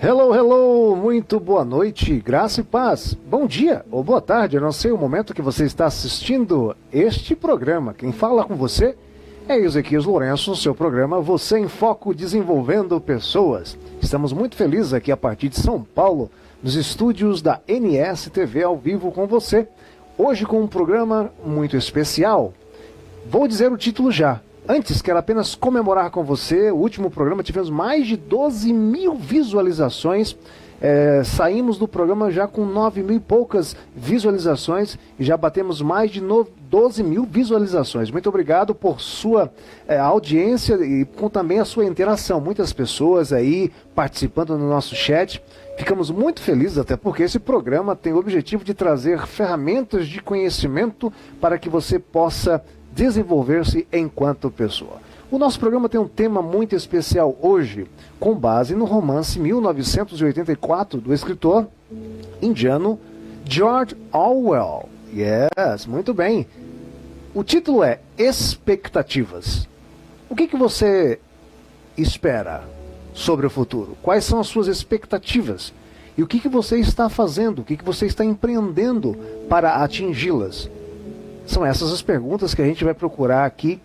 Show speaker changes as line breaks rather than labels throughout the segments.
Hello, hello, muito boa noite, graça e paz. Bom dia ou boa tarde, eu não sei o momento que você está assistindo este programa. Quem fala com você é Ezequias Lourenço, no seu programa Você em Foco Desenvolvendo Pessoas. Estamos muito felizes aqui a partir de São Paulo, nos estúdios da NSTV ao vivo com você. Hoje com um programa muito especial. Vou dizer o título já. Antes, quero apenas comemorar com você, o último programa tivemos mais de 12 mil visualizações, saímos do programa já com 9 mil e poucas visualizações e já batemos mais de 12 mil visualizações. Muito obrigado por sua audiência e com também a sua interação. Muitas pessoas aí participando no nosso chat. Ficamos muito felizes até porque esse programa tem o objetivo de trazer ferramentas de conhecimento para que você possa desenvolver-se enquanto pessoa. O nosso programa tem um tema muito especial hoje, com base no romance 1984 do escritor indiano George Orwell. Yes, muito bem. O título é Expectativas. O que você espera sobre o futuro? Quais são as suas expectativas? E o que você está fazendo? O que você está empreendendo para atingi-las? São essas as perguntas que a gente vai procurar aqui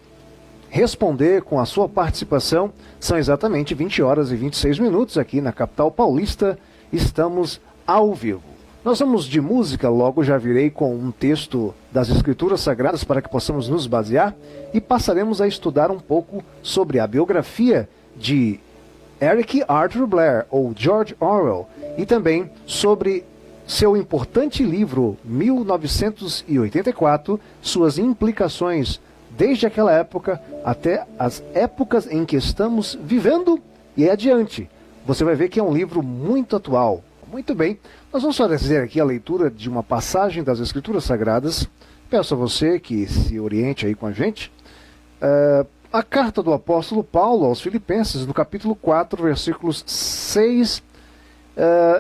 responder com a sua participação. São exatamente 20 horas e 26 minutos aqui na capital paulista. Estamos ao vivo. Nós vamos de música, logo já virei com um texto das Escrituras Sagradas para que possamos nos basear e passaremos a estudar um pouco sobre a biografia de Eric Arthur Blair, ou George Orwell, e também sobre seu importante livro 1984, suas implicações desde aquela época até as épocas em que estamos vivendo e adiante. Você vai ver que é um livro muito atual. Muito bem, nós vamos fazer aqui a leitura de uma passagem das Escrituras Sagradas. Peço a você que se oriente aí com a gente. A carta do apóstolo Paulo aos Filipenses, no capítulo 4, versículos 6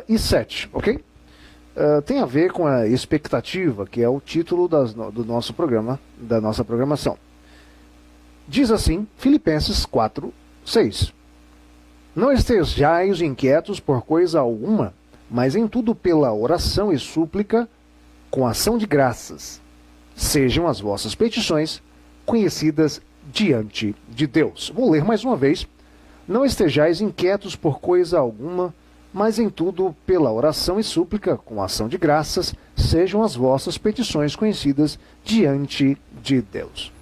e 7, ok? Tem a ver com a expectativa, que é o título do nosso programa, da nossa programação. Diz assim, Filipenses 4, 6. Não estejais inquietos por coisa alguma, mas em tudo pela oração e súplica, com ação de graças, sejam as vossas petições conhecidas diante de Deus. Vou ler mais uma vez. Não estejais inquietos por coisa alguma, mas em tudo, pela oração e súplica, com ação de graças, sejam as vossas petições conhecidas diante de Deus.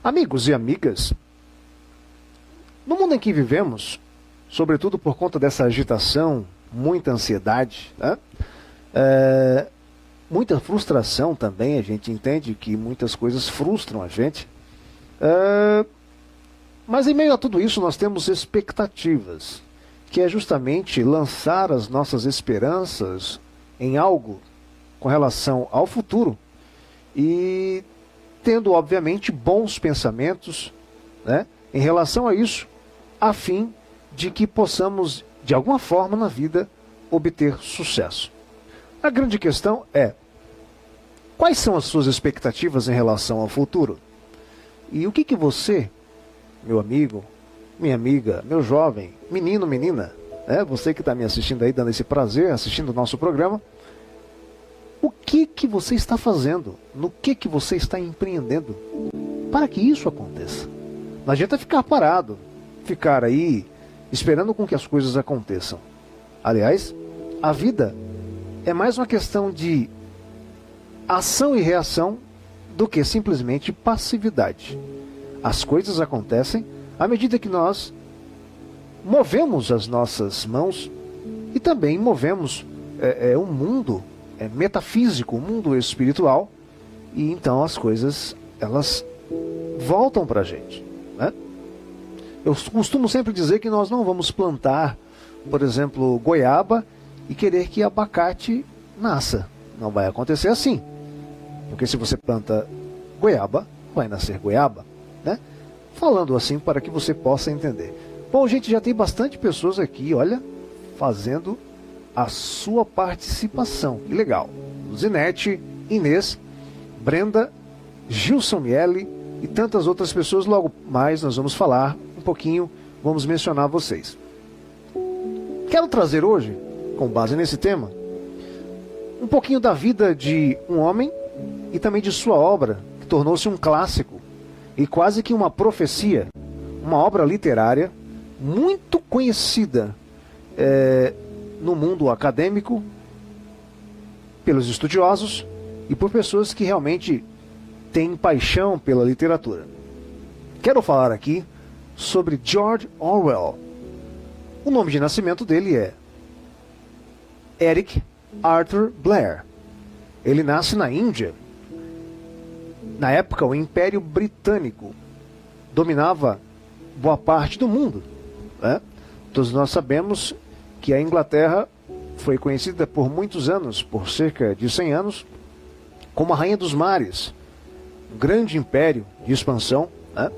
Amigos e amigas, no mundo em que vivemos, sobretudo por conta dessa agitação, muita ansiedade, né? Muita frustração também, a gente entende que muitas coisas frustram a gente, mas em meio a tudo isso nós temos expectativas, que é justamente lançar as nossas esperanças em algo com relação ao futuro e tendo, obviamente, bons pensamentos, né, em relação a isso, a fim de que possamos, de alguma forma na vida, obter sucesso. A grande questão é, quais são as suas expectativas em relação ao futuro? E o que você, meu amigo, minha amiga, meu jovem, menino, menina, você que está me assistindo aí, dando esse prazer, assistindo o nosso programa, o que você está fazendo? No que você está empreendendo para que isso aconteça? Não adianta ficar parado, ficar aí esperando com que as coisas aconteçam. Aliás, a vida é mais uma questão de ação e reação do que simplesmente passividade. As coisas acontecem à medida que nós movemos as nossas mãos e também movemos o mundo metafísico, o mundo espiritual, e então as coisas, elas voltam para a gente, né? Eu costumo sempre dizer que nós não vamos plantar, por exemplo, goiaba e querer que abacate nasça. Não vai acontecer assim. Porque se você planta goiaba, vai nascer goiaba, né? Falando assim para que você possa entender. Bom, gente, já tem bastante pessoas aqui, olha, fazendo a sua participação. Que legal. Zinete, Inês, Brenda, Gilson Miele e tantas outras pessoas. Logo mais nós vamos falar um pouquinho, vamos mencionar vocês. Quero trazer hoje, com base nesse tema, um pouquinho da vida de um homem e também de sua obra, que tornou-se um clássico e quase que uma profecia, uma obra literária muito conhecida no mundo acadêmico, pelos estudiosos e por pessoas que realmente têm paixão pela literatura. Quero falar aqui sobre George Orwell. O nome de nascimento dele é Eric Arthur Blair. Ele nasce na Índia. Na época, o Império Britânico dominava boa parte do mundo, né? Todos nós sabemos que a Inglaterra foi conhecida por muitos anos, por cerca de 100 anos, como a Rainha dos Mares, um grande império de expansão, né?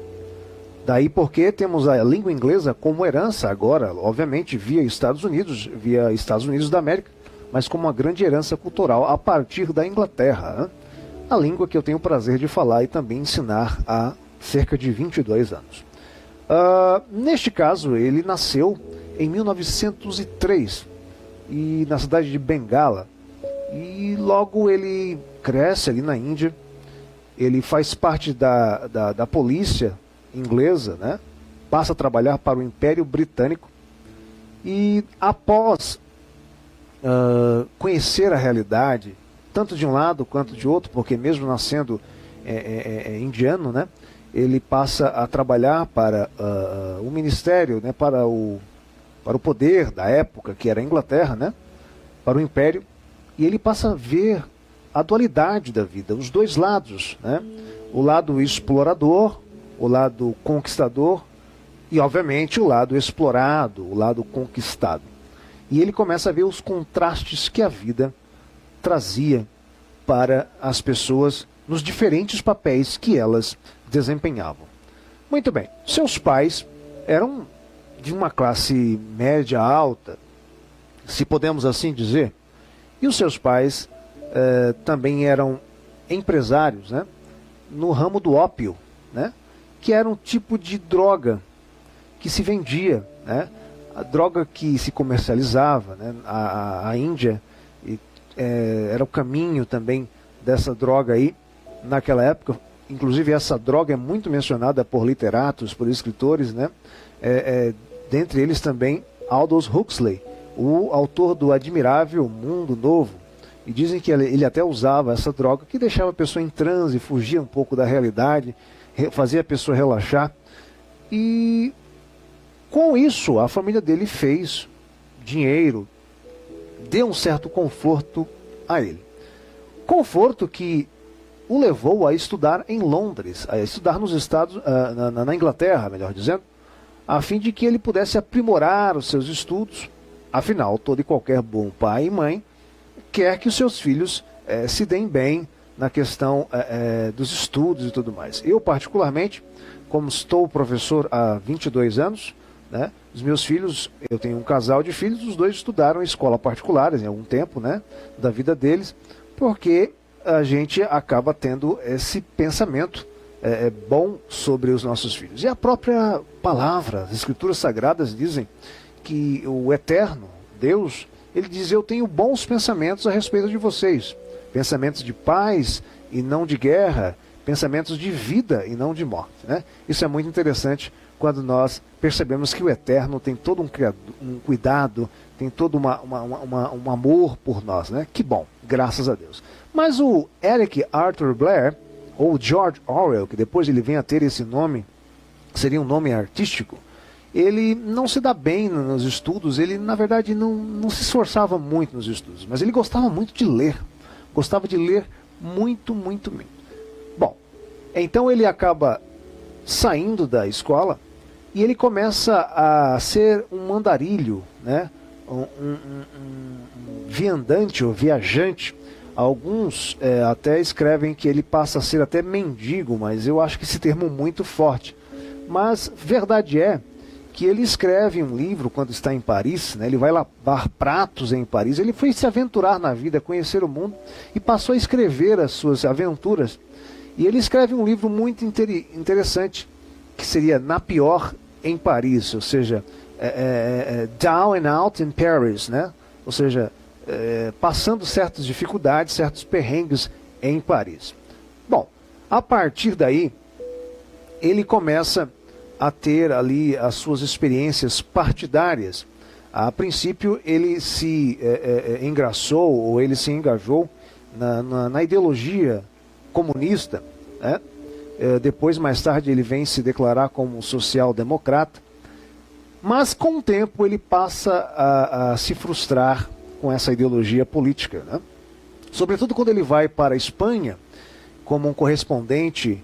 Daí porque temos a língua inglesa como herança agora, obviamente via Estados Unidos da América, mas como uma grande herança cultural a partir da Inglaterra, né? A língua que eu tenho o prazer de falar e também ensinar há cerca de 22 anos. Neste caso, ele nasceu em 1903, e na cidade de Bengala, e logo ele cresce ali na Índia. Ele faz parte da polícia inglesa, né? Passa a trabalhar para o Império Britânico, e após conhecer a realidade, tanto de um lado quanto de outro, porque mesmo nascendo indiano, né? Ele passa a trabalhar para o ministério, né? Para o poder da época, que era a Inglaterra, né? Para o Império, e ele passa a ver a dualidade da vida, os dois lados, né? O lado explorador, o lado conquistador e, obviamente, o lado explorado, o lado conquistado. E ele começa a ver os contrastes que a vida trazia para as pessoas nos diferentes papéis que elas desempenhavam. Muito bem, seus pais eram de uma classe média alta, se podemos assim dizer, e os seus pais também eram empresários, né, no ramo do ópio, né, que era um tipo de droga que se vendia, né, a droga que se comercializava, né, a Índia era o caminho também dessa droga aí naquela época. Inclusive essa droga é muito mencionada por literatos, por escritores, né? Dentre eles também Aldous Huxley, o autor do admirável Mundo Novo. E dizem que ele até usava essa droga que deixava a pessoa em transe, fugia um pouco da realidade, fazia a pessoa relaxar. E com isso a família dele fez dinheiro, deu um certo conforto a ele. Conforto que o levou a estudar em Londres, a estudar nos Estados, na Inglaterra, melhor dizendo, a fim de que ele pudesse aprimorar os seus estudos. Afinal, todo e qualquer bom pai e mãe quer que os seus filhos se deem bem na questão dos estudos e tudo mais. Eu, particularmente, como estou professor há 22 anos, né, os meus filhos, eu tenho um casal de filhos, os dois estudaram em escola particular em algum tempo, né, da vida deles, porque a gente acaba tendo esse pensamento bom sobre os nossos filhos. E a própria palavra, as escrituras sagradas dizem que o eterno, Deus, ele diz: eu tenho bons pensamentos a respeito de vocês, pensamentos de paz e não de guerra, pensamentos de vida e não de morte, né? Isso é muito interessante quando nós percebemos que o eterno tem todo um cuidado, tem todo um amor por nós, né? Que bom, graças a Deus. Mas o Eric Arthur Blair, ou George Orwell, que depois ele vem a ter esse nome, seria um nome artístico, ele não se dá bem nos estudos. Ele, na verdade, não se esforçava muito nos estudos, mas ele gostava muito de ler, gostava de ler muito, muito, muito. Bom, então ele acaba saindo da escola e ele começa a ser um mandarilho, né? um viandante ou viajante. Alguns até escrevem que ele passa a ser até mendigo, mas eu acho que esse termo é muito forte. Mas verdade é que ele escreve um livro quando está em Paris, né? Ele vai lavar pratos em Paris, ele foi se aventurar na vida, conhecer o mundo e passou a escrever as suas aventuras. E ele escreve um livro muito interessante, que seria Na Pior em Paris, ou seja, down and out in Paris, né? Ou seja, passando certas dificuldades, certos perrengues em Paris. Bom, a partir daí, ele começa a ter ali as suas experiências partidárias. A princípio, ele se engraçou, ou ele se engajou na ideologia comunista, né? Depois, mais tarde, ele vem se declarar como social-democrata, mas com o tempo ele passa a se frustrar com essa ideologia política, né? Sobretudo quando ele vai para a Espanha, como um correspondente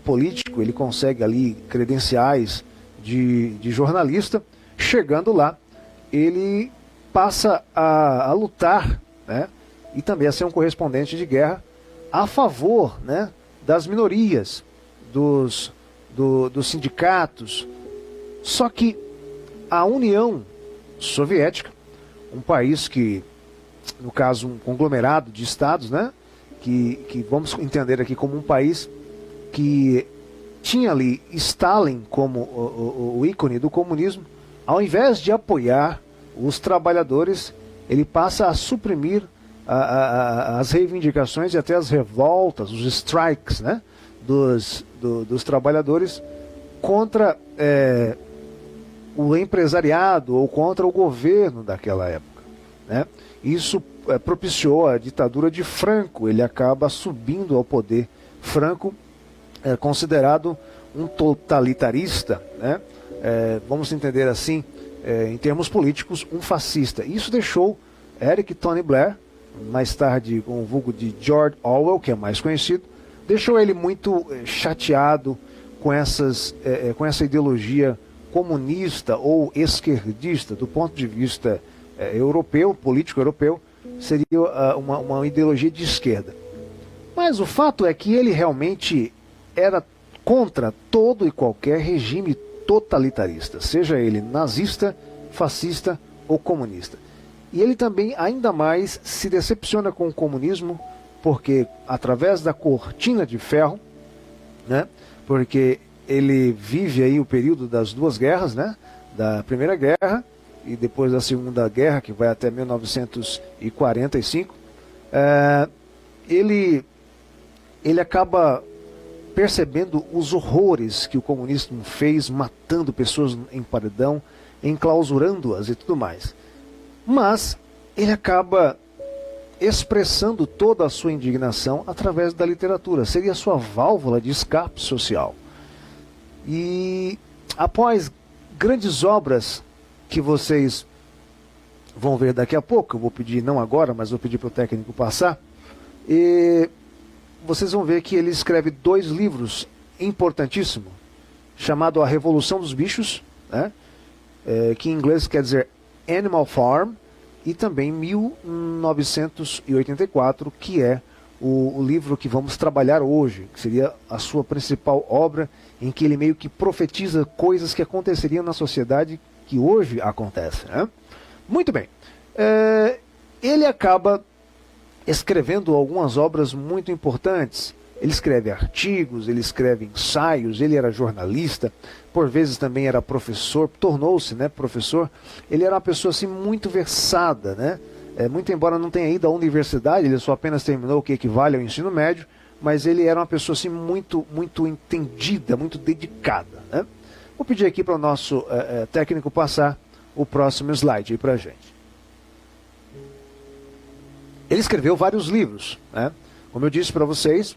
político, ele consegue ali credenciais de jornalista. Chegando lá, ele passa a lutar, né? E também a ser um correspondente de guerra a favor, né, das minorias, dos sindicatos. Só que a União Soviética, um país que, no caso, um conglomerado de estados, né, que vamos entender aqui como um país que tinha ali Stalin como o ícone do comunismo, ao invés de apoiar os trabalhadores, ele passa a suprimir as reivindicações e até as revoltas, os strikes, né, dos trabalhadores contra o empresariado ou contra o governo daquela época, né? Isso propiciou a ditadura de Franco. Ele acaba subindo ao poder. Franco é considerado um totalitarista, né? Vamos entender assim, em termos políticos, um fascista. Isso deixou Eric Tony Blair, mais tarde com o vulgo de George Orwell, que é mais conhecido, deixou ele muito chateado com essa ideologia comunista ou esquerdista. Do ponto de vista europeu, político europeu, seria uma ideologia de esquerda. Mas o fato é que ele realmente era contra todo e qualquer regime totalitarista, seja ele nazista, fascista ou comunista. E ele também ainda mais se decepciona com o comunismo, porque através da cortina de ferro, né, porque ele vive aí o período das duas guerras, né, da Primeira Guerra e depois da Segunda Guerra, que vai até 1945, ele acaba percebendo os horrores que o comunismo fez, matando pessoas em paredão, enclausurando-as e tudo mais. Mas ele acaba expressando toda a sua indignação através da literatura. Seria a sua válvula de escape social. E após grandes obras que vocês vão ver daqui a pouco, eu vou pedir, não agora, mas vou pedir para o técnico passar, e vocês vão ver que ele escreve 2 livros importantíssimos, chamado A Revolução dos Bichos, né, que em inglês quer dizer Animal Farm, e também 1984, que é o livro que vamos trabalhar hoje, que seria a sua principal obra, em que ele meio que profetiza coisas que aconteceriam na sociedade que hoje acontecem, né? Muito bem. Ele acaba escrevendo algumas obras muito importantes. Ele escreve artigos, ele escreve ensaios, ele era jornalista, por vezes também era professor, tornou-se, né, professor. Ele era uma pessoa assim, muito versada, né? Muito embora não tenha ido à universidade, ele só apenas terminou o que equivale ao ensino médio, mas ele era uma pessoa assim, muito entendida, muito dedicada, né? Vou pedir aqui para o nosso técnico passar o próximo slide aí para a gente. Ele escreveu vários livros, né? Como eu disse para vocês,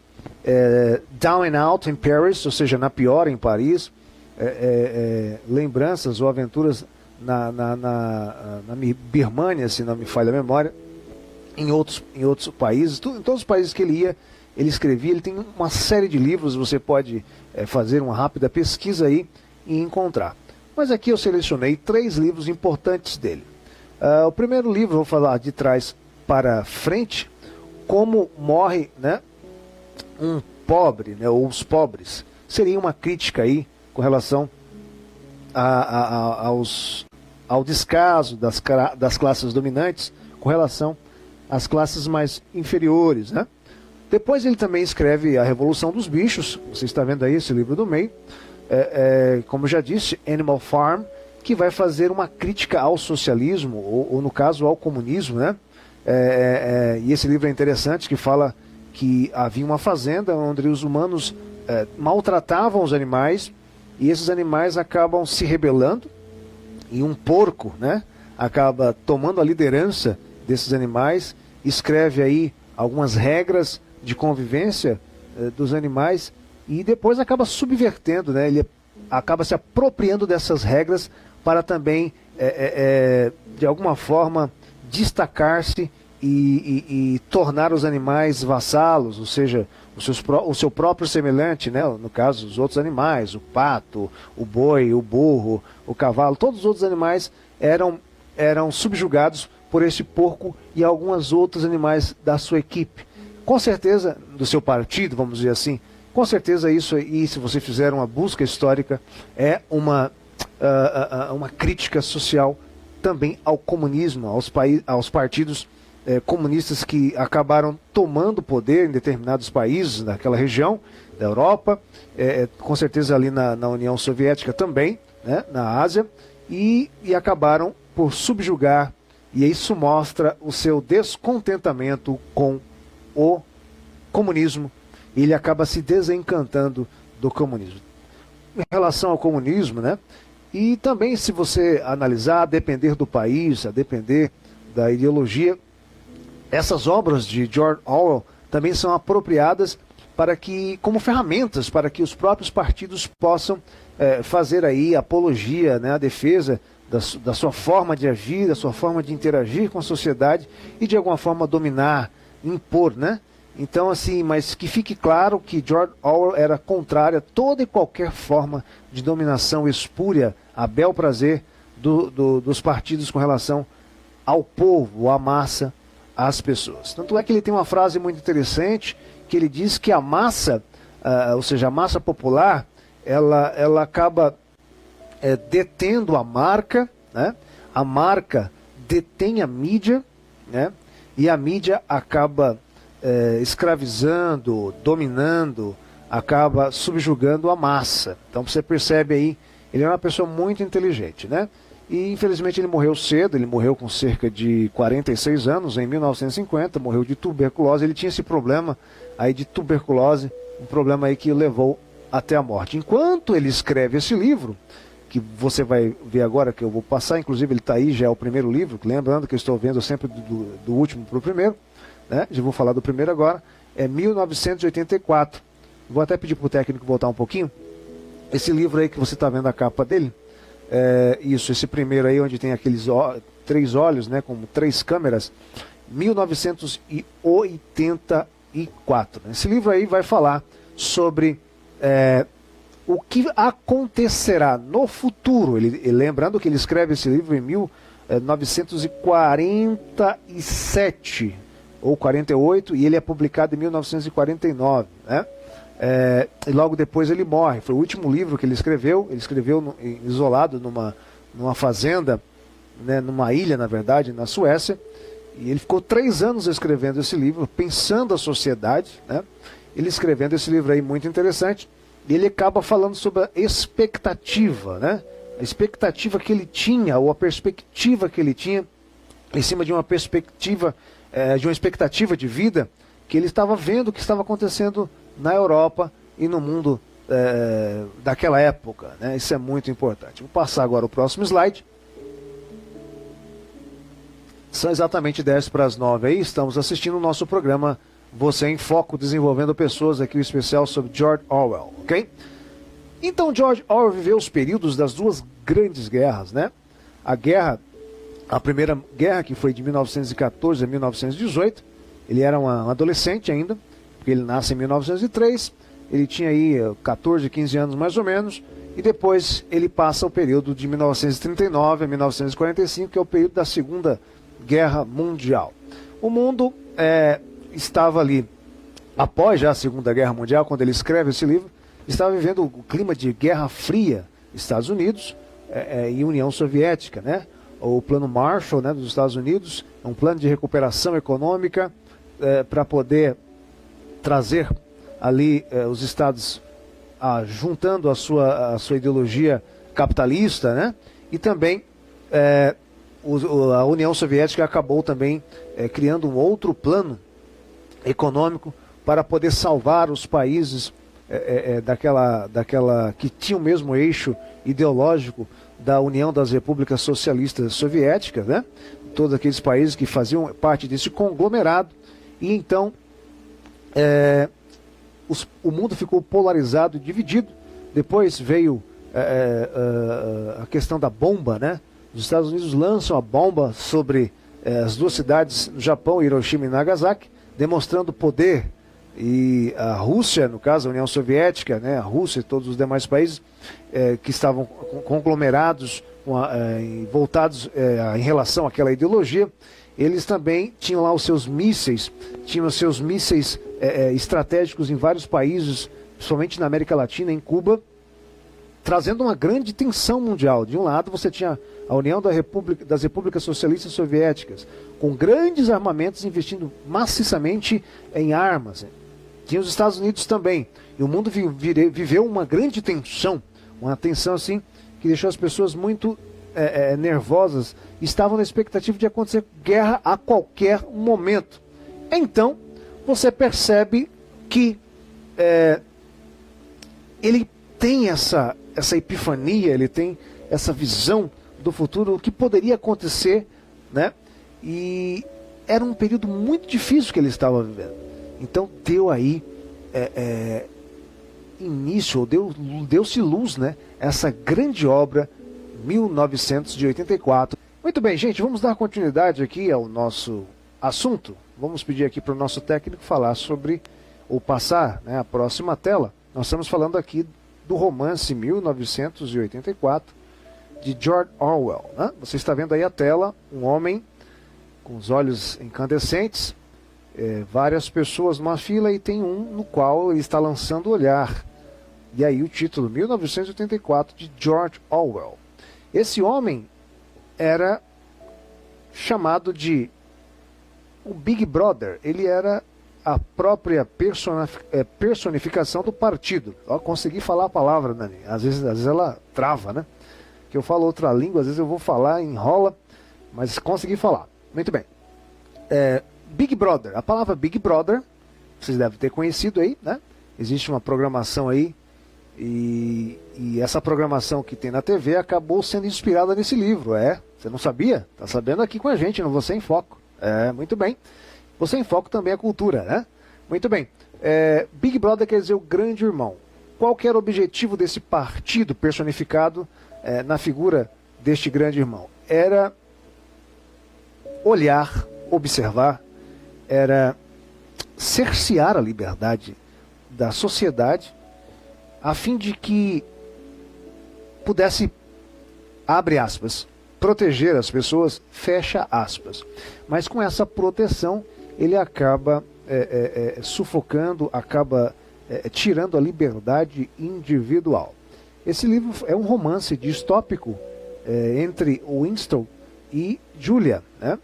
Down and Out in Paris, ou seja, na pior em Paris, lembranças ou aventuras na Birmânia, se não me falha a memória, em outros países, em todos os países que ele ia, ele escrevia. Ele tem uma série de livros, você pode fazer uma rápida pesquisa aí e encontrar. Mas aqui eu selecionei 3 livros importantes dele. O primeiro livro, vou falar de trás para frente, Como Morre, né, um Pobre, né, ou os pobres. Seria uma crítica aí com relação ao descaso das classes dominantes com relação às classes mais inferiores, né? Depois ele também escreve A Revolução dos Bichos. Você está vendo aí esse livro do meio. Como já disse, Animal Farm, que vai fazer uma crítica ao socialismo, ou no caso ao comunismo, né? E esse livro é interessante, que fala que havia uma fazenda onde os humanos maltratavam os animais, e esses animais acabam se rebelando, e um porco, né, acaba tomando a liderança desses animais, escreve aí algumas regras de convivência dos animais, e depois acaba subvertendo, né, ele acaba se apropriando dessas regras para também, de alguma forma, destacar-se e tornar os animais vassalos, ou seja, o seu próprio semelhante, né? No caso, os outros animais, o pato, o boi, o burro, o cavalo, todos os outros animais eram subjugados por esse porco e alguns outros animais da sua equipe. Com certeza, do seu partido, vamos dizer assim, com certeza isso aí, se você fizer uma busca histórica, é uma crítica social também ao comunismo, aos partidos comunistas que acabaram tomando poder em determinados países daquela região da Europa, com certeza ali na União Soviética também, né, na Ásia, e acabaram por subjugar, e isso mostra o seu descontentamento com o comunismo, e ele acaba se desencantando do comunismo. Em relação ao comunismo, né, e também, se você analisar, a depender do país, a depender da ideologia, essas obras de George Orwell também são apropriadas como ferramentas para que os próprios partidos possam fazer aí apologia, né, a defesa da sua forma de agir, da sua forma de interagir com a sociedade e de alguma forma dominar, impor, né? Então, assim, mas que fique claro que George Orwell era contrário a toda e qualquer forma de dominação espúria, a bel prazer dos partidos com relação ao povo, à massa, às pessoas. Tanto é que ele tem uma frase muito interessante, que ele diz que a massa, ou seja, a massa popular, ela acaba detendo a marca, né? A marca detém a mídia, né? E a mídia acaba escravizando, dominando, acaba subjugando a massa. Então você percebe aí, ele é uma pessoa muito inteligente, né? E infelizmente ele morreu cedo, ele morreu com cerca de 46 anos, em 1950, morreu de tuberculose. Ele tinha esse problema aí de tuberculose, um problema aí que o levou até a morte. Enquanto ele escreve esse livro, que você vai ver agora, que eu vou passar, inclusive ele está aí, já é o primeiro livro, lembrando que eu estou vendo sempre do último para o primeiro, né? Já vou falar do primeiro agora, é 1984. Vou até pedir para o técnico voltar um pouquinho. Esse livro aí que você está vendo a capa dele, esse primeiro aí, onde tem aqueles 3 olhos, né, com 3 câmeras, 1984. Esse livro aí vai falar sobre o que acontecerá no futuro. Lembrando que ele escreve esse livro em 1947 ou 48, e ele é publicado em 1949, né? E logo depois ele morre. Foi o último livro que ele escreveu isolado numa fazenda, né, numa ilha, na verdade, na Suécia, e ele ficou 3 anos escrevendo esse livro, pensando a sociedade, né? Ele escrevendo esse livro aí muito interessante, e ele acaba falando sobre a expectativa, né? A expectativa que ele tinha, ou a perspectiva que ele tinha, em cima de uma perspectiva, de uma expectativa de vida, que ele estava vendo o que estava acontecendo na Europa e no mundo daquela época, né? Isso é muito importante. Vou passar agora o próximo slide. São exatamente 10 para as 9 aí, estamos assistindo o nosso programa Você em Foco, desenvolvendo pessoas, aqui o especial sobre George Orwell, ok? Então George Orwell viveu os períodos das 2 grandes guerras, né? A primeira guerra, que foi de 1914 a 1918, ele era um adolescente ainda, porque ele nasce em 1903, ele tinha aí 14, 15 anos mais ou menos, e depois ele passa o período de 1939 a 1945, que é o período da Segunda Guerra Mundial. O mundo estava ali, após já a Segunda Guerra Mundial, quando ele escreve esse livro, estava vivendo o clima de Guerra Fria, Estados Unidos e União Soviética, né? O plano Marshall, né, dos Estados Unidos, é um plano de recuperação econômica para poder trazer ali os estados juntando a sua ideologia capitalista, né? e também a União Soviética acabou também criando um outro plano econômico para poder salvar os países daquela que tinha o mesmo eixo ideológico da União das Repúblicas Socialistas Soviéticas, né? Todos aqueles países que faziam parte desse conglomerado, e então o mundo ficou polarizado e dividido. Depois veio a questão da bomba, né? Os Estados Unidos lançam a bomba sobre as duas cidades do Japão, Hiroshima e Nagasaki, demonstrando poder. E a Rússia, no caso a União Soviética, né, a Rússia e todos os demais países que estavam conglomerados, voltados em relação àquela ideologia, eles também tinham lá os seus mísseis, estratégicos em vários países, principalmente na América Latina, em Cuba, trazendo uma grande tensão mundial. De um lado você tinha a União das Repúblicas Socialistas Soviéticas, com grandes armamentos, investindo maciçamente em armas. Tinha os Estados Unidos também. E o mundo viveu uma grande tensão, uma tensão assim, que deixou as pessoas muito nervosas. Estavam na expectativa de acontecer guerra a qualquer momento. Então, você percebe que ele tem essa epifania, ele tem essa visão do futuro, o que poderia acontecer, né? E era um período muito difícil que ele estava vivendo. Então deu aí início, deu-se luz, né? Essa grande obra, 1984. Muito bem, gente, vamos dar continuidade aqui ao nosso assunto. Vamos pedir aqui para o nosso técnico falar sobre, ou passar, né, a próxima tela. Nós estamos falando aqui do romance 1984, de George Orwell, né? Você está vendo aí a tela, um homem com os olhos incandescentes, várias pessoas numa fila, e tem um no qual ele está lançando o olhar. E aí o título, 1984, de George Orwell. Esse homem era chamado de o Big Brother. Ele era a própria personificação do partido. Ó, consegui falar a palavra, Dani. Às vezes ela trava, né? Que eu falo outra língua, às vezes eu vou falar, enrola, mas consegui falar. Muito bem. Big Brother. A palavra Big Brother, vocês devem ter conhecido aí, né? Existe uma programação aí, e essa programação que tem na TV acabou sendo inspirada nesse livro. Você não sabia? Tá sabendo aqui com a gente, no Você em Foco. Muito bem. Você em Foco também é cultura, né? Muito bem. Big Brother quer dizer o grande irmão. Qual que era o objetivo desse partido personificado na figura deste grande irmão? Era olhar, observar, era cercear a liberdade da sociedade, a fim de que pudesse, abre aspas, proteger as pessoas, fecha aspas. Mas com essa proteção, ele acaba sufocando, acaba tirando a liberdade individual. Esse livro é um romance distópico entre Winston e Julia, né?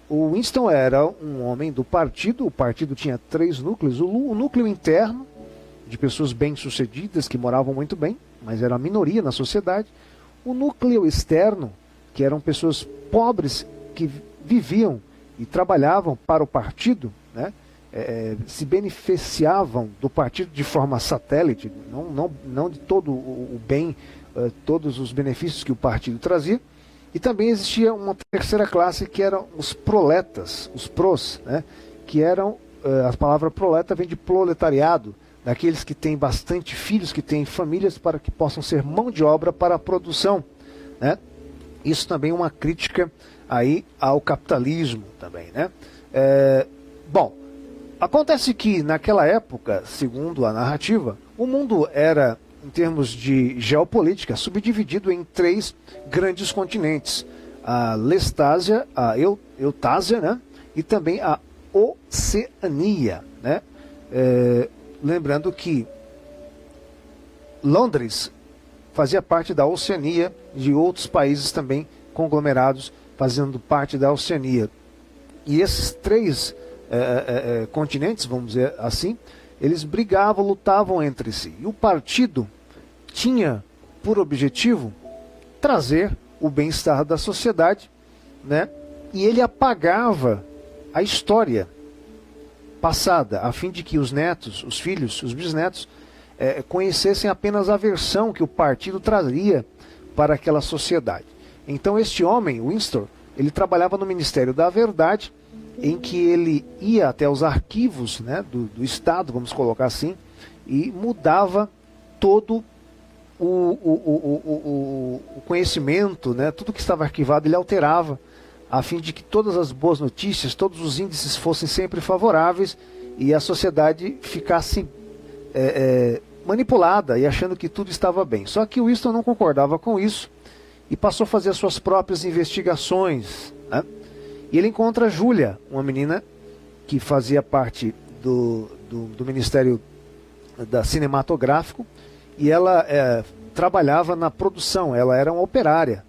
O Winston era um homem do partido, o partido tinha 3 núcleos, o núcleo interno, de pessoas bem-sucedidas que moravam muito bem, mas era a minoria na sociedade. O núcleo externo, que eram pessoas pobres que viviam e trabalhavam para o partido, né? Se beneficiavam do partido de forma satélite, não de todo o bem, todos os benefícios que o partido trazia. E também existia uma terceira classe, que eram os proletas, os pros, né? Que eram, a palavra proleta vem de proletariado, daqueles que têm bastante filhos, que têm famílias, para que possam ser mão de obra para a produção, né? Isso também é uma crítica aí ao capitalismo também, né? Bom, acontece que naquela época, segundo a narrativa, o mundo era, em termos de geopolítica, subdividido em 3 grandes continentes: a Lestásia, a Eutásia, né? E também a Oceania, né? Lembrando que Londres fazia parte da Oceania, de outros países também conglomerados fazendo parte da Oceania. E esses 3 continentes, vamos dizer assim, eles brigavam, lutavam entre si. E o partido tinha por objetivo trazer o bem-estar da sociedade, né? E ele apagava a história passada, a fim de que os netos, os filhos, os bisnetos, conhecessem apenas a versão que o partido traria para aquela sociedade. Então este homem, Winston, ele trabalhava no Ministério da Verdade, em que ele ia até os arquivos, né, do Estado, vamos colocar assim, e mudava todo o conhecimento, né, tudo que estava arquivado ele alterava, a fim de que todas as boas notícias, todos os índices fossem sempre favoráveis e a sociedade ficasse manipulada e achando que tudo estava bem. Só que o Winston não concordava com isso e passou a fazer as suas próprias investigações, né? E ele encontra a Júlia, uma menina que fazia parte do Ministério Cinematográfico, e ela trabalhava na produção, ela era uma operária,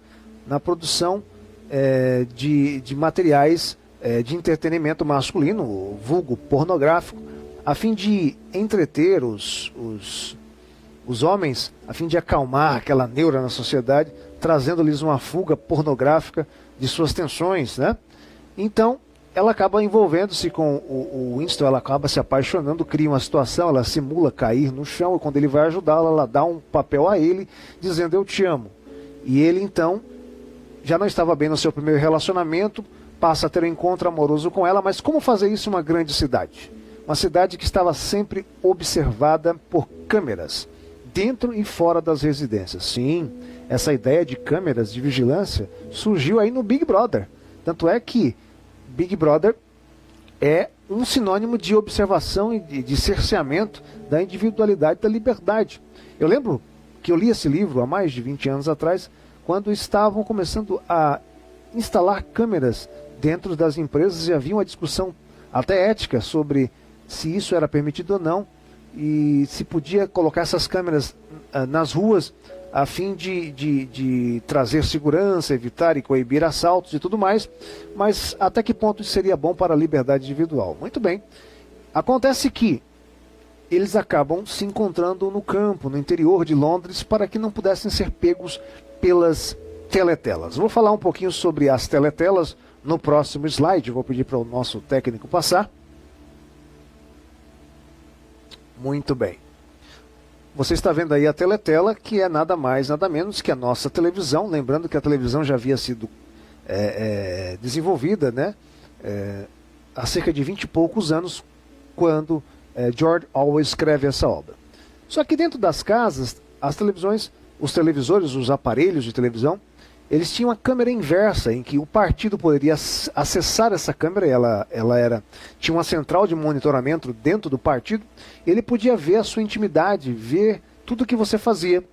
na produção de materiais de entretenimento masculino, vulgo pornográfico, a fim de entreter os homens, a fim de acalmar aquela neura na sociedade, trazendo-lhes uma fuga pornográfica de suas tensões, né? Então, ela acaba envolvendo-se com o Winston, ela acaba se apaixonando, cria uma situação, ela simula cair no chão, e quando ele vai ajudá-la, ela dá um papel a ele, dizendo eu te amo. E ele, então, já não estava bem no seu primeiro relacionamento, passa a ter um encontro amoroso com ela, mas como fazer isso em uma grande cidade? Uma cidade que estava sempre observada por câmeras, dentro e fora das residências. Sim, essa ideia de câmeras de vigilância surgiu aí no Big Brother. Tanto é que Big Brother é um sinônimo de observação e de cerceamento da individualidade e da liberdade. Eu lembro que eu li esse livro há mais de 20 anos atrás, quando estavam começando a instalar câmeras dentro das empresas e havia uma discussão até ética sobre se isso era permitido ou não e se podia colocar essas câmeras nas ruas a fim de trazer segurança, evitar e coibir assaltos e tudo mais, mas até que ponto isso seria bom para a liberdade individual? Muito bem. Acontece que eles acabam se encontrando no campo, no interior de Londres, para que não pudessem ser pegos pelas teletelas. Vou falar um pouquinho sobre as teletelas no próximo slide. Vou pedir para o nosso técnico passar. Muito bem. Você está vendo aí a teletela, que é nada mais, nada menos que a nossa televisão. Lembrando que a televisão já havia sido desenvolvida, né, há cerca de 20 e poucos anos, quando George Orwell escreve essa obra. Só que dentro das casas, as televisões, os televisores, os aparelhos de televisão, eles tinham uma câmera inversa, em que o partido poderia acessar essa câmera, tinha uma central de monitoramento dentro do partido, ele podia ver a sua intimidade, ver tudo o que você fazia.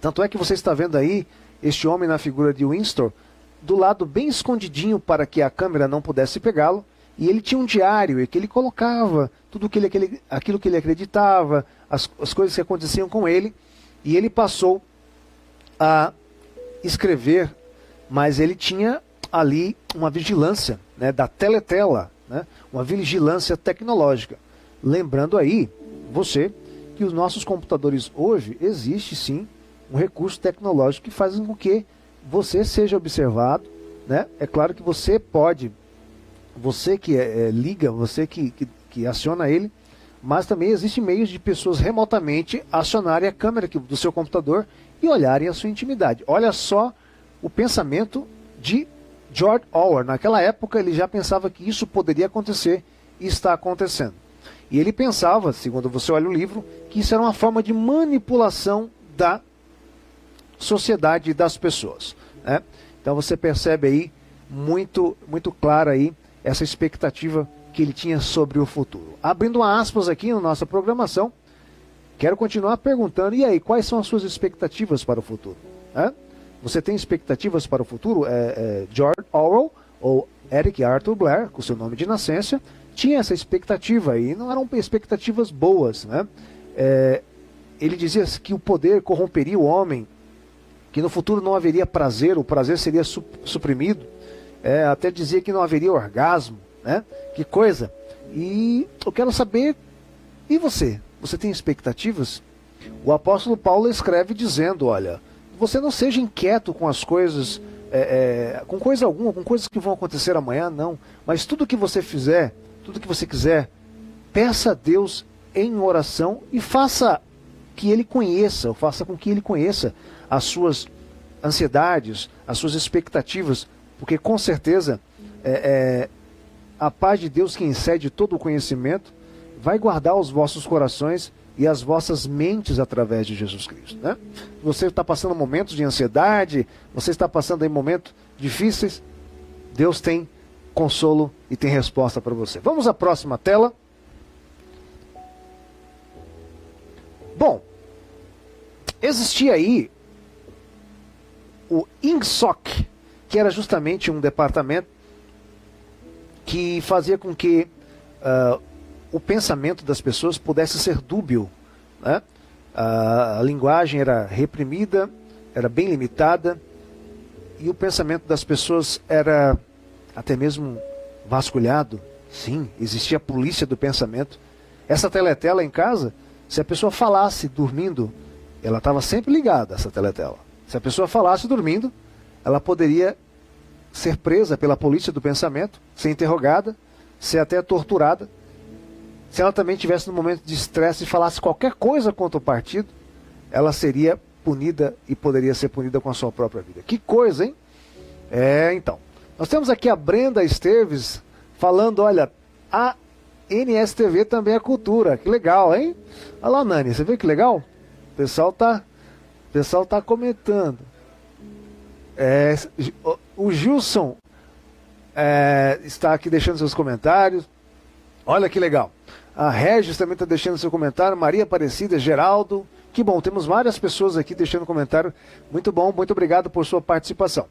Tanto é que você está vendo aí este homem na figura de Winston, do lado bem escondidinho para que a câmera não pudesse pegá-lo, e ele tinha um diário em que ele colocava tudo aquilo que ele acreditava, as coisas que aconteciam com ele, e ele passou a escrever, mas ele tinha ali uma vigilância, né, da teletela, né, uma vigilância tecnológica. Lembrando aí, você, que os nossos computadores hoje, existe sim um recurso tecnológico que faz com que você seja observado, né? É claro que você pode, você que liga, você que aciona ele, mas também existem meios de pessoas remotamente acionarem a câmera do seu computador e olharem a sua intimidade. Olha só o pensamento de George Orwell. Naquela época ele já pensava que isso poderia acontecer e está acontecendo. E ele pensava, segundo você olha o livro, que isso era uma forma de manipulação da sociedade e das pessoas, né? Então você percebe aí muito, muito clara aí essa expectativa que ele tinha sobre o futuro. Abrindo aspas aqui na nossa programação, quero continuar perguntando, e aí, quais são as suas expectativas para o futuro? Você tem expectativas para o futuro? George Orwell, ou Eric Arthur Blair, com seu nome de nascença, tinha essa expectativa, e não eram expectativas boas, né? Ele dizia que o poder corromperia o homem, que no futuro não haveria prazer, o prazer seria suprimido, até dizia que não haveria orgasmo, né? Que coisa! E eu quero saber, e você? Você tem expectativas? O apóstolo Paulo escreve dizendo, olha, você não seja inquieto com as coisas, com coisa alguma, com coisas que vão acontecer amanhã, não. Mas tudo que você fizer, tudo que você quiser, peça a Deus em oração e faça que Ele conheça, ou faça com que Ele conheça as suas ansiedades, as suas expectativas, porque com certeza a paz de Deus, que excede todo o conhecimento, vai guardar os vossos corações e as vossas mentes através de Jesus Cristo, né? Você está passando momentos de ansiedade, você está passando aí momentos difíceis, Deus tem consolo e tem resposta para você. Vamos à próxima tela. Bom, existia aí o INSOC, que era justamente um departamento que fazia com que o pensamento das pessoas pudesse ser dúbio, né? A linguagem era reprimida, era bem limitada, e o pensamento das pessoas era até mesmo vasculhado. Sim, existia a polícia do pensamento. Essa teletela em casa, se a pessoa falasse dormindo, ela estava sempre ligada, essa teletela. Se a pessoa falasse dormindo, ela poderia ser presa pela polícia do pensamento, ser interrogada, ser até torturada. Se ela também estivesse num momento de estresse e falasse qualquer coisa contra o partido, ela seria punida e poderia ser punida com a sua própria vida. Que coisa, hein? Então. Nós temos aqui a Brenda Esteves falando, olha, a NSTV também é cultura. Que legal, hein? Olha lá, Nani, você vê que legal? O pessoal tá comentando. O Gilson está aqui deixando seus comentários. Olha que legal. A Regis também está deixando seu comentário. Maria Aparecida, Geraldo. Que bom, temos várias pessoas aqui deixando comentário. Muito bom, muito obrigado por sua participação.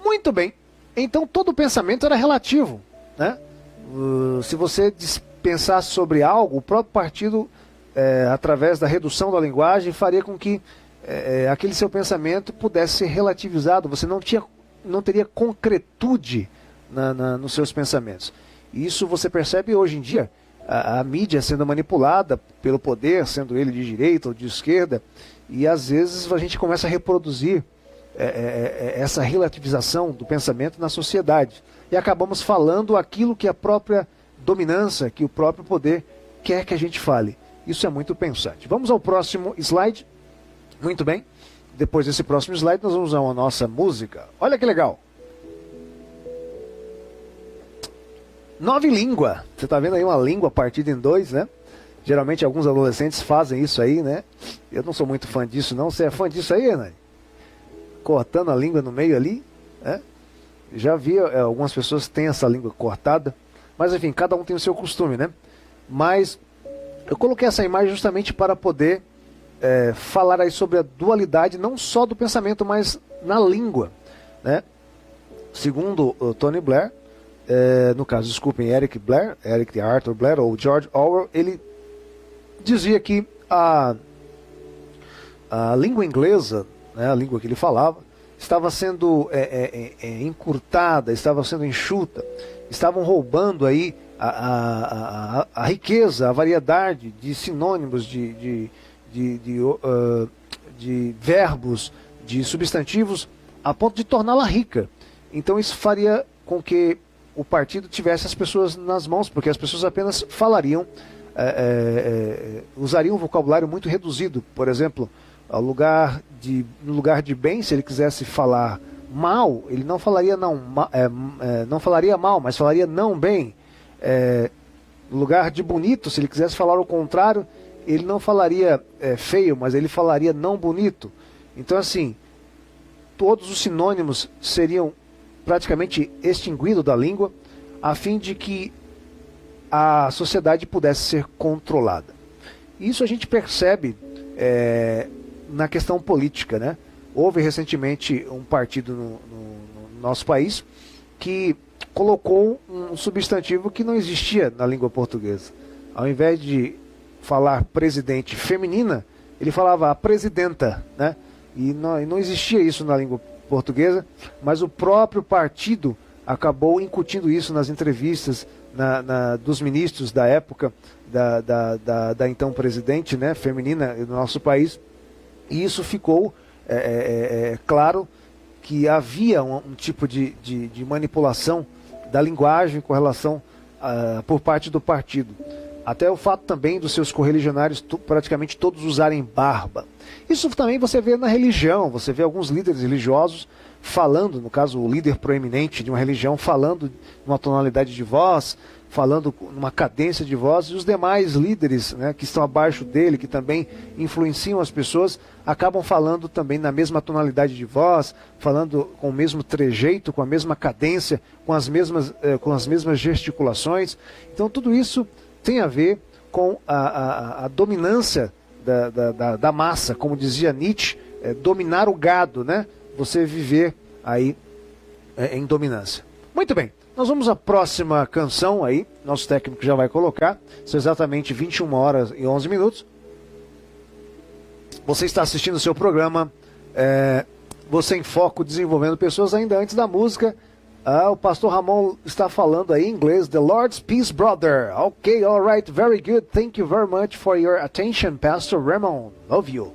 Muito bem. Então todo pensamento era relativo, né? Se você pensasse sobre algo, o próprio partido, através da redução da linguagem, faria com que aquele seu pensamento pudesse ser relativizado. Você não teria concretude nos seus pensamentos. E isso você percebe hoje em dia, a mídia sendo manipulada pelo poder, sendo ele de direita ou de esquerda, e às vezes a gente começa a reproduzir essa relativização do pensamento na sociedade. E acabamos falando aquilo que a própria dominância, que o próprio poder quer que a gente fale. Isso é muito pensante. Vamos ao próximo slide. Muito bem. Depois desse próximo slide, nós vamos a nossa música. Olha que legal. Nove língua. Você está vendo aí uma língua partida em dois, né? Geralmente alguns adolescentes fazem isso aí, né? Eu não sou muito fã disso, não. Você é fã disso aí, Nani? Cortando a língua no meio ali, né? Já vi algumas pessoas que têm essa língua cortada, mas enfim, cada um tem o seu costume, né? Mas eu coloquei essa imagem justamente para poder falar aí sobre a dualidade, não só do pensamento, mas na língua, né? Segundo o Tony Blair, no caso, desculpem, Eric Arthur Blair ou George Orwell, ele dizia que a língua inglesa, né, a língua que ele falava, estava sendo encurtada, estava sendo enxuta, estavam roubando aí a riqueza, a variedade de sinônimos, de verbos, de substantivos, a ponto de torná-la rica. Então isso faria com que o partido tivesse as pessoas nas mãos, porque as pessoas apenas falariam, usariam um vocabulário muito reduzido. Por exemplo, no lugar de bem, se ele quisesse falar mal, ele não falaria não falaria mal, mas falaria não bem. No lugar de bonito, se ele quisesse falar o contrário, ele não falaria feio, mas ele falaria não bonito. Então, assim, todos os sinônimos seriam praticamente extinguidos da língua, a fim de que a sociedade pudesse ser controlada. Isso a gente percebe na questão política, né? Houve recentemente um partido no nosso país que colocou um substantivo que não existia na língua portuguesa. Ao invés de falar presidente feminina, ele falava a presidenta, né? E não existia isso na língua portuguesa, mas o próprio partido acabou incutindo isso nas entrevistas dos ministros da época, da então presidente, né, feminina no nosso país, e isso ficou claro que havia um tipo de manipulação da linguagem com relação por parte do partido. Até o fato também dos seus correligionários praticamente todos usarem barba. Isso também você vê na religião, você vê alguns líderes religiosos falando, no caso o líder proeminente de uma religião, falando numa tonalidade de voz, falando numa cadência de voz, e os demais líderes, né, que estão abaixo dele, que também influenciam as pessoas, acabam falando também na mesma tonalidade de voz, falando com o mesmo trejeito, com a mesma cadência, com as mesmas gesticulações. Então tudo isso tem a ver com a dominância da massa, como dizia Nietzsche, dominar o gado, né? Você viver aí em dominância. Muito bem, nós vamos à próxima canção aí, nosso técnico já vai colocar, são exatamente 21 horas e 11 minutos. Você está assistindo o seu programa Você em Foco, desenvolvendo pessoas. Ainda antes da música, o pastor Ramon está falando aí em inglês, The Lord's Peace Brother. Ok, alright, very good. Thank you very much for your attention, Pastor Ramon. Love you.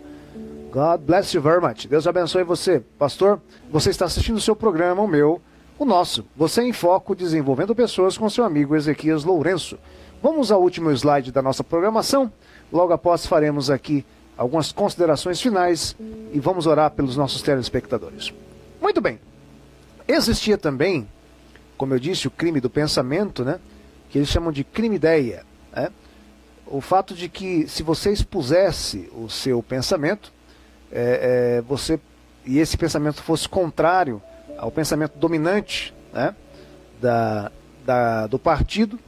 God bless you very much. Deus abençoe você. Pastor, você está assistindo o seu programa, o nosso. Você em Foco, desenvolvendo pessoas, com seu amigo Ezequias Lourenço. Vamos ao último slide da nossa programação. Logo após faremos aqui algumas considerações finais e vamos orar pelos nossos telespectadores. Muito bem. Existia também, como eu disse, o crime do pensamento, né? Que eles chamam de crime-ideia, né? O fato de que se você expusesse o seu pensamento, e esse pensamento fosse contrário ao pensamento dominante, né, do partido,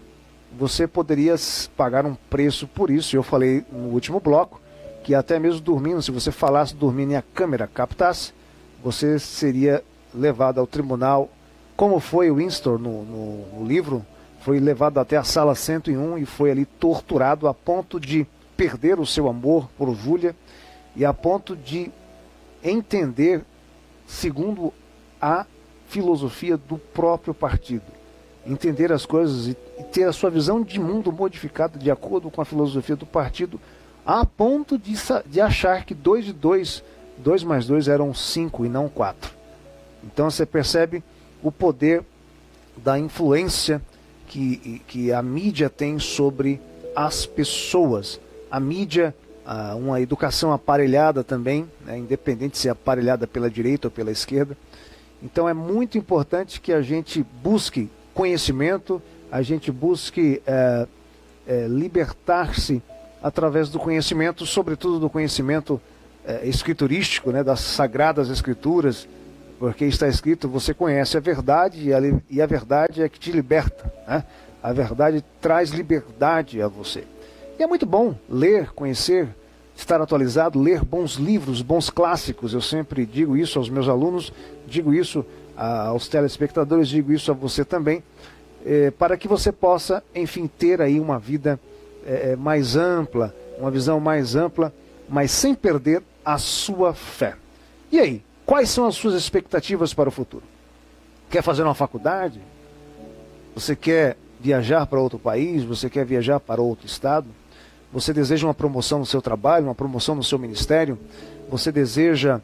você poderia pagar um preço por isso. Eu falei no último bloco que até mesmo dormindo, se você falasse dormindo e a câmera captasse, você seria levado ao tribunal, como foi o Winston no livro, foi levado até a sala 101 e foi ali torturado a ponto de perder o seu amor por Júlia e a ponto de entender segundo a filosofia do próprio partido, entender as coisas e ter a sua visão de mundo modificada de acordo com a filosofia do partido, a ponto de achar que 2 mais 2 eram 5 e não 4. Então você percebe o poder da influência que a mídia tem sobre as pessoas. A mídia, uma educação aparelhada também, né, independente de ser aparelhada pela direita ou pela esquerda. Então é muito importante que a gente busque conhecimento, a gente busque libertar-se através do conhecimento, sobretudo do conhecimento escriturístico, né, das Sagradas Escrituras, porque está escrito, você conhece a verdade e a verdade é que te liberta, né? A verdade traz liberdade a você. E é muito bom ler, conhecer, estar atualizado, ler bons livros, bons clássicos. Eu sempre digo isso aos meus alunos, digo isso aos telespectadores, digo isso a você também, para que você possa, enfim, ter aí uma vida mais ampla, uma visão mais ampla, mas sem perder a sua fé. E aí, quais são as suas expectativas para o futuro? Quer fazer uma faculdade? Você quer viajar para outro país? Você quer viajar para outro estado? Você deseja uma promoção no seu trabalho, uma promoção no seu ministério? Você deseja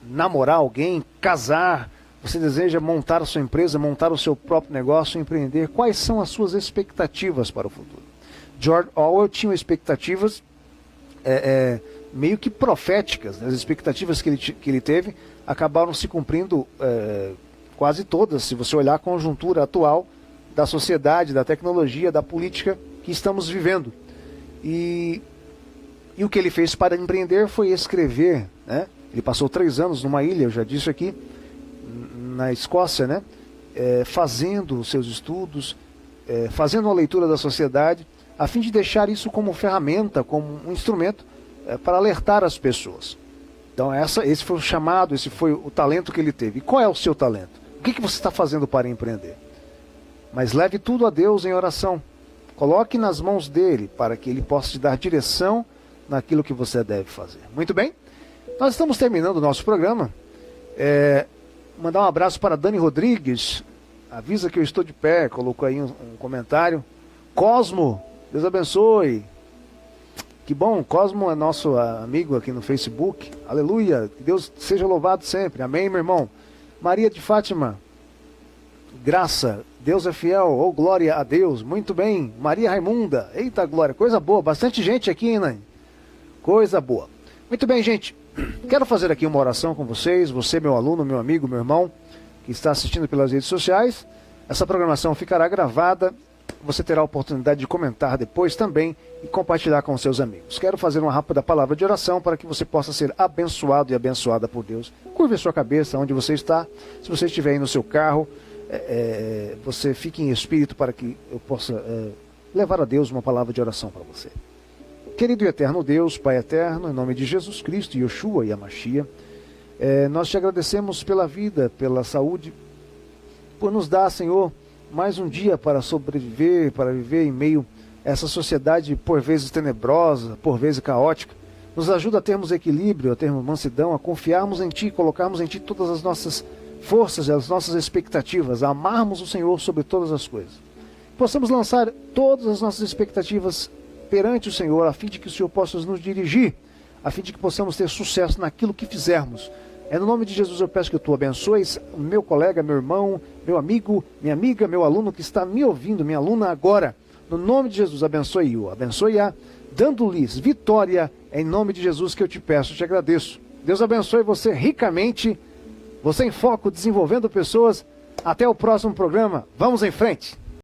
namorar alguém, casar? Você deseja montar a sua empresa, montar o seu próprio negócio, empreender? Quais são as suas expectativas para o futuro? George Orwell tinha expectativas meio que proféticas, né? As expectativas que ele teve acabaram se cumprindo quase todas, se você olhar a conjuntura atual da sociedade, da tecnologia, da política que estamos vivendo. E o que ele fez para empreender foi escrever, né? Ele passou 3 anos numa ilha, eu já disse aqui, na Escócia, né? Fazendo os seus estudos, fazendo uma leitura da sociedade, a fim de deixar isso como ferramenta, como um instrumento para alertar as pessoas. Então esse foi o chamado, esse foi o talento que ele teve. E qual é o seu talento? O que você está fazendo para empreender? Mas leve tudo a Deus em oração. Coloque nas mãos dele, para que ele possa te dar direção naquilo que você deve fazer. Muito bem? Nós estamos terminando o nosso programa. Mandar um abraço para Dani Rodrigues. Avisa que eu estou de pé. Colocou aí um comentário. Cosmo, Deus abençoe. Que bom, Cosmo é nosso amigo aqui no Facebook. Aleluia, que Deus seja louvado sempre. Amém, meu irmão. Maria de Fátima, graça, Deus é fiel, ou glória a Deus. Muito bem, Maria Raimunda, eita glória, coisa boa, bastante gente aqui, hein, né? Coisa boa. Muito bem, gente, quero fazer aqui uma oração com vocês, você, meu aluno, meu amigo, meu irmão, que está assistindo pelas redes sociais. Essa programação ficará gravada, você terá a oportunidade de comentar depois também e compartilhar com seus amigos. Quero fazer uma rápida palavra de oração para que você possa ser abençoado e abençoada por Deus. Curve a sua cabeça onde você está. Se você estiver aí no seu carro, você fique em espírito para que eu possa levar a Deus uma palavra de oração para você. Querido e eterno Deus, Pai eterno, em nome de Jesus Cristo, Yoshua e Amashia, nós te agradecemos pela vida, pela saúde, por nos dar, Senhor, mais um dia para sobreviver, para viver em meio a essa sociedade por vezes tenebrosa, por vezes caótica. Nos ajuda a termos equilíbrio, a termos mansidão, a confiarmos em Ti, colocarmos em Ti todas as nossas forças e as nossas expectativas, a amarmos o Senhor sobre todas as coisas. Possamos lançar todas as nossas expectativas perante o Senhor, a fim de que o Senhor possa nos dirigir, a fim de que possamos ter sucesso naquilo que fizermos. É no nome de Jesus eu peço que tu abençoes meu colega, meu irmão, meu amigo, minha amiga, meu aluno que está me ouvindo, minha aluna agora. No nome de Jesus, abençoe-o, abençoe-a, dando-lhes vitória, em nome de Jesus que eu te peço, te agradeço. Deus abençoe você ricamente, você em foco, desenvolvendo pessoas. Até o próximo programa, vamos em frente!